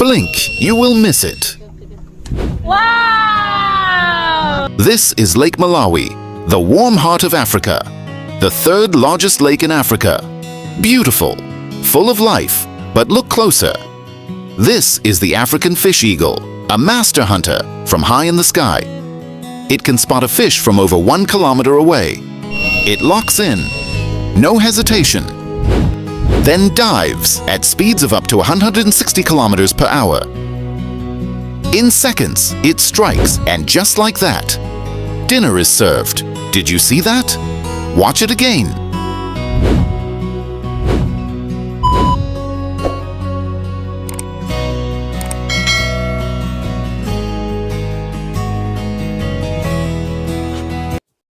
Blink, you will miss it. Wow! This is Lake Malawi, the warm heart of Africa, the third largest lake in Africa. Beautiful, full of life, but look closer. This is the African fish eagle, a master hunter from high in the sky. It can spot a fish from over 1 kilometer away. It locks in, no hesitation, then dives at speeds of up to 160 kilometers per hour. In seconds, it strikes, and just like that, dinner is served. Did you see that? Watch it again.